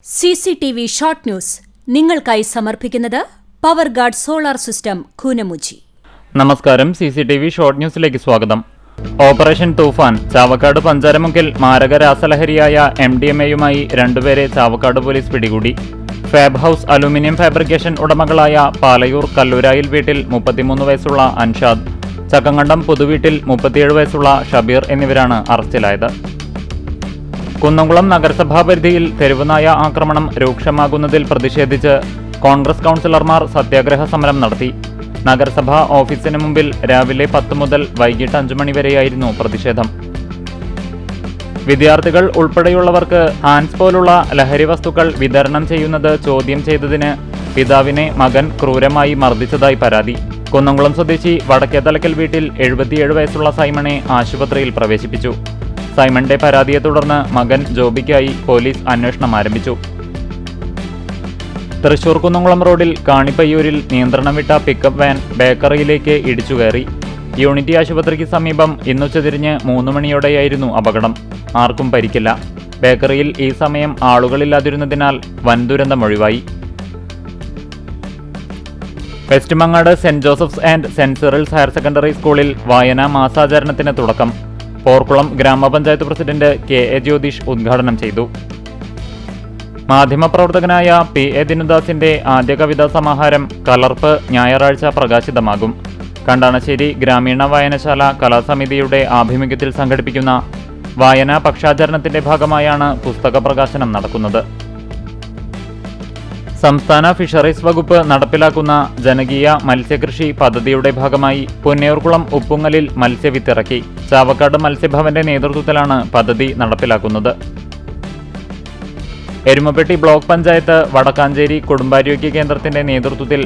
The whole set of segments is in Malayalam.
CCTV ഷോർട്ട് ന്യൂസ് നിങ്ങൾക്കായി സമർപ്പിക്കുന്നത് power guard solar system Koonamuchi. നമസ്കാരം. CCTV ഷോർട്ട് ന്യൂസിലേക്ക് സ്വാഗതം. ഓപ്പറേഷൻ തൂഫാൻ. ചാവക്കാട് പഞ്ചാരമുക്കിൽ മാരക രാസലഹരിയായ MDMA-യുമായി രണ്ടുപേരെ ചാവക്കാട് പോലീസ് പിടികൂടി. ഫാബ് ഹൌസ് അലൂമിനിയം ഫാബ്രിക്കേഷൻ ഉടമകളായ പാലയൂർ കല്ലൂരായിൽ വീട്ടിൽ 33 വയസ്സുള്ള അൻഷാദ്, ചക്കങ്കണ്ടം പുതുവീട്ടിൽ 37 വയസ്സുള്ള ഷബീർ എന്നിവരാണ് അറസ്റ്റിലായത്. കുന്നംകുളം നഗരസഭാ പരിധിയിൽ തെരുവുനായ ആക്രമണം രൂക്ഷമാകുന്നതിൽ പ്രതിഷേധിച്ച് കോൺഗ്രസ് കൗൺസിലർമാർ സത്യാഗ്രഹ സമരം നടത്തി. നഗരസഭാ ഓഫീസിന് മുമ്പിൽ രാവിലെ 10 മുതൽ വൈകിട്ട് 5 മണി വരെയായിരുന്നു പ്രതിഷേധം. വിദ്യാർത്ഥികൾ ഉൾപ്പെടെയുള്ളവർക്ക് ഹാൻസ് പോലുള്ള ലഹരി വസ്തുക്കൾ വിതരണം ചെയ്യുന്നത് ചോദ്യം ചെയ്തതിന് പിതാവിനെ മകൻ ക്രൂരമായി മർദ്ദിച്ചതായി പരാതി. കുന്നംകുളം സ്വദേശി വടക്കേത്തലക്കൽ വീട്ടിൽ 77 വയസ്സുള്ള സൈമണെ ആശുപത്രിയിൽ പ്രവേശിപ്പിച്ചു. സൈമന്റെ പരാതിയെ തുടർന്ന് മകൻ ജോബിക്കായി പോലീസ് അന്വേഷണം ആരംഭിച്ചു. തൃശൂർ കുന്നംകുളം റോഡിൽ കാണിപ്പയ്യൂരിൽ നിയന്ത്രണം വിട്ട പിക്കപ്പ് വാൻ ബേക്കറിയിലേക്ക് ഇടിച്ചുകയറി. യൂണിറ്റി ആശുപത്രിക്ക് സമീപം ഇന്നുച്ചതിരിഞ്ഞ് 3 മണിയോടെയായിരുന്നു അപകടം. ആർക്കും പരിക്കില്ല. ബേക്കറിയിൽ ഈ സമയം ആളുകളില്ലാതിരുന്നതിനാൽ വൻ ദുരന്തം ഒഴിവായി. West Mangad saint Joseph's and saint Cyril's higher secondary സ്കൂളിൽ വായനാ മാസാചരണത്തിന് തുടക്കം. പോർക്കുളം ഗ്രാമപഞ്ചായത്ത് പ്രസിഡന്റ് KA ജ്യോതിഷ് ഉദ്ഘാടനം ചെയ്തു. മാധ്യമപ്രവർത്തകനായ PA ദിനുദാസിന്റെ ആദ്യ കവിതാ സമാഹാരം കലർപ്പ് ഞായറാഴ്ച പ്രകാശിതമാകും. കണ്ടാണശ്ശേരി ഗ്രാമീണ വായനശാല കലാസമിതിയുടെ ആഭിമുഖ്യത്തിൽ സംഘടിപ്പിക്കുന്ന വായനാ പക്ഷാചരണത്തിന്റെ ഭാഗമായാണ് പുസ്തക പ്രകാശനം നടക്കുന്നത്. സംസ്ഥാന ഫിഷറീസ് വകുപ്പ് നടപ്പിലാക്കുന്ന ജനകീയ മത്സ്യകൃഷി പദ്ധതിയുടെ ഭാഗമായി പുന്നയൂർകുളം ഉപ്പുങ്ങലിൽ മത്സ്യവിത്തിറക്കി. ചാവക്കാട് മത്സ്യഭവന്റെ നേതൃത്വത്തിലാണ് പദ്ധതി നടപ്പിലാക്കുന്നത്. എരുമപ്പെട്ടി ബ്ലോക്ക് പഞ്ചായത്ത് വടക്കാഞ്ചേരി കുടുംബാരോഗ്യ കേന്ദ്രത്തിന്റെ നേതൃത്വത്തിൽ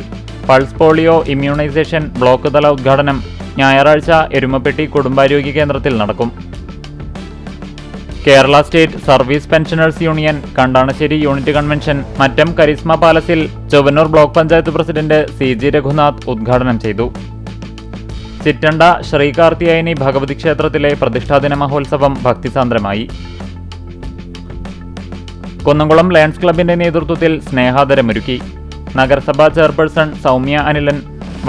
പൾസ് പോളിയോ ഇമ്മ്യൂണൈസേഷൻ ബ്ലോക്ക് തല ഉദ്ഘാടനം ഞായറാഴ്ച എരുമപ്പെട്ടി കുടുംബാരോഗ്യ കേന്ദ്രത്തിൽ നടക്കും. Kerala state service pensioners union Kandanassery unit convention Mattam Charisma പാലസിൽ Chowannur block panchayat president CG Raghunath ഉദ്ഘാടനം ചെയ്തു. ചിറ്റണ്ട ശ്രീ കാർത്തിയായനി ഭഗവതി ക്ഷേത്രത്തിലെ പ്രതിഷ്ഠാദിന മഹോത്സവം ഭക്തിസാന്ദ്രമായി. കുന്നംകുളം ലയൺസ് ക്ലബിന്റെ നേതൃത്വത്തിൽ സ്നേഹാദരമൊരുക്കി. നഗരസഭാ chairperson Soumya Anilan,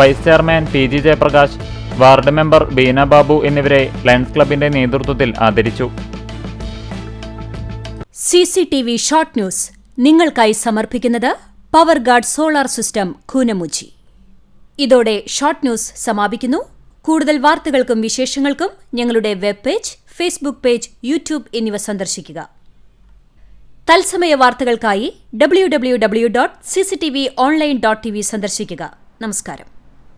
vice chairman PG Jayaprakash, ward member Beena Babu എന്നിവരെ ലയൺസ് ക്ലബിന്റെ നേതൃത്വത്തിൽ ആദരിച്ചു. CCTV ഷോർട്ട് ന്യൂസ് നിങ്ങൾക്കായി സമർപ്പിക്കുന്നത് power guard solar system Koonamuchi. ഇതോടെ ഷോർട്ട് ന്യൂസ് സമാപിക്കുന്നു. കൂടുതൽ വാർത്തകൾക്കും വിശേഷങ്ങൾക്കും ഞങ്ങളുടെ web page, Facebook page, YouTube എന്നിവ സന്ദർശിക്കുക. തത്സമയ വാർത്തകൾക്കായി www.cctv online.tv സന്ദർശിക്കുക. നമസ്കാരം.